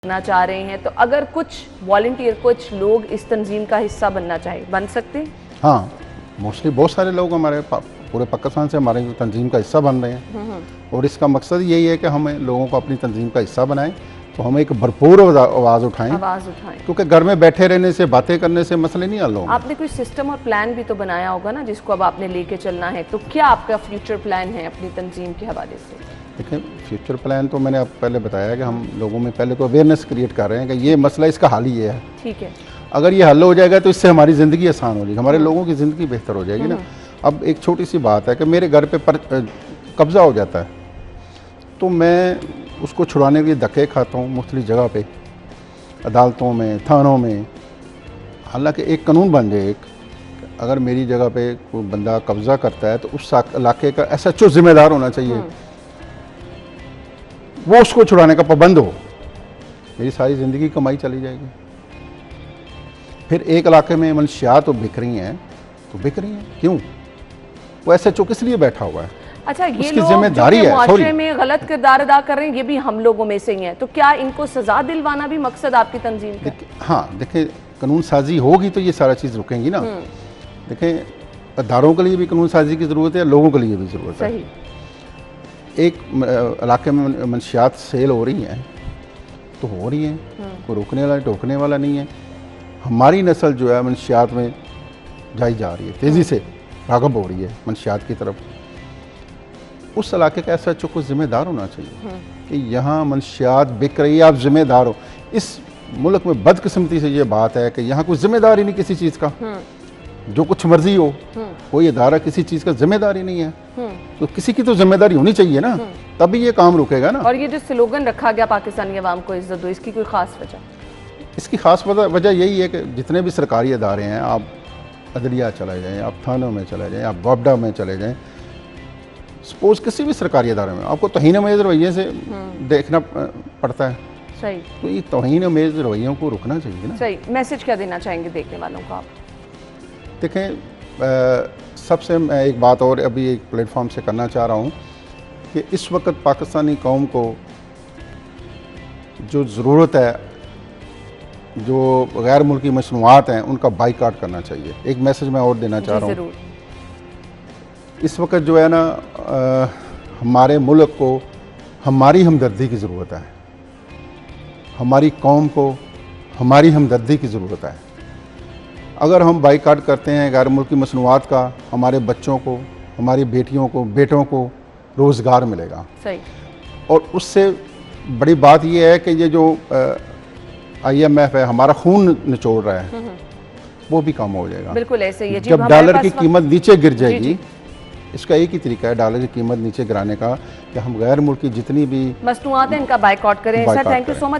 करना चाह रहे हैं, तो अगर कुछ वॉलंटियर, कुछ लोग इस तंजीम का हिस्सा बनना चाहे, बन सकते हैं? हाँ, मोस्टली बहुत सारे लोग हमारे पूरे पाकिस्तान से हमारे तंजीम का हिस्सा बन रहे हैं और इसका मकसद यही है कि हम लोगों को अपनी तंजीम का हिस्सा बनाएं, तो हम एक भरपूर आवाज़ उठाएं, क्योंकि घर में बैठे रहने से, बातें करने से मसले नहीं हल होंगे। आपने कोई सिस्टम और प्लान भी तो बनाया होगा ना, जिसको अब आपने लेके चलना है, तो क्या आपका फ्यूचर प्लान है अपनी तंजीम के हवाले से? देखिए, फ्यूचर प्लान तो मैंने आप पहले बताया कि हम लोगों में पहले तो अवेयरनेस क्रिएट कर रहे हैं कि ये मसला, इसका हल ये है। ठीक है। अगर ये हल हो जाएगा तो इससे हमारी ज़िंदगी आसान हो जाएगी, हमारे लोगों की ज़िंदगी बेहतर हो जाएगी ना। अब एक छोटी सी बात है कि मेरे घर पे कब्ज़ा हो जाता है, तो मैं उसको छुड़ाने के लिए धक्के खाता हूँ मुख्तलिफ जगह पे, अदालतों में, थानों में। हालांकि एक कानून बन जाए, एक अगर मेरी जगह पे कोई बंदा कब्ज़ा करता है तो उस इलाके का SHO जिम्मेदार होना चाहिए, वो उसको छुड़ाने का पाबंद हो, मेरी सारी ज़िंदगी कमाई चली जाएगी। फिर एक इलाके में मनशियात तो बिक रही हैं, तो बिक रही हैं, क्यों? वो SHO किस लिए बैठा हुआ है? अच्छा, ये उसकी लोग जिम्मेदारी जो है, मुआशरे में गलत किरदार अदा कर रहे हैं, ये भी हम लोगों में से ही हैं, तो क्या इनको सजा दिलवाना भी मकसद आपकी तंजीम का? हाँ, देखें, कानून साजी होगी तो ये सारा चीज़ रुकेंगी ना। देखें, अदारों के लिए भी कानून साजी की ज़रूरत है, लोगों के लिए भी ज़रूरत है। एक इलाके में मंशियात सेल हो रही हैं तो हो रही हैं, कोई रोकने वाला टोकने वाला नहीं है। हमारी नस्ल जो है मंशियात में जाई जा रही है, तेज़ी से राग़ब हो रही है मंशियात की तरफ। उस इलाके का SHO को ज़िम्मेदार होना चाहिए कि यहाँ मंशियात बिक रही है, आप ज़िम्मेदार हो। इस मुल्क में बदकिस्मती से ये बात है कि यहाँ कोई ज़िम्मेदार ही नहीं किसी चीज़ का, जो कुछ मर्जी हो, कोई इदारा किसी चीज़ का जिम्मेदार ही नहीं है। तो किसी की तो जिम्मेदारी होनी चाहिए ना, तभी ये काम रुकेगा ना। और ये जो स्लोगन रखा गया, पाकिस्तानी अवाम को इज्जत दो, इसकी कोई ख़ास वजह? इसकी ख़ास वजह यही है कि जितने भी सरकारी इदारे हैं, आप अदलिया चले जाएँ, आप थानों में चले जाएँ, आप गॉबडा में चले जाएँ, सपोज किसी भी सरकारी इदारे में आपको तौहीन-अमेज़ रवैये से देखना पड़ता है। सही। तो ये तौहीन-अमेज़ रवैयों को रुकना चाहिए ना। सही। मैसेज क्या देना चाहेंगे देखने वालों को आप? देखें, सबसे मैं एक बात और अभी एक प्लेटफॉर्म से करना चाह रहा हूँ कि इस वक्त पाकिस्तानी कौम को जो ज़रूरत है, जो गैर मुल्की मसनूआत हैं, उनका बाइकाट करना चाहिए। एक मैसेज मैं और देना चाह रहा हूँ। इस वक्त जो है ना, हमारे मुल्क को हमारी हमदर्दी की ज़रूरत है, हमारी कौम को हमारी हमदर्दी की ज़रूरत है। अगर हम बाइकाट करते हैं गैर मुल्की मसनूआत का, हमारे बच्चों को, हमारी बेटियों को, बेटों को रोज़गार मिलेगा। सही। और उससे बड़ी बात यह है कि ये जो IMF है हमारा खून निचोड़ रहा है, वो भी कम हो जाएगा। बिल्कुल ऐसे ही है। जब डॉलर की कीमत नीचे गिर जाएगी, इसका एक ही तरीका है डॉलर की कीमत नीचे गिराने का कि हम गैर मुल्की जितनी भी मसनूआत हैं, इनका बाइकआउट करें। Sir, thank you so much.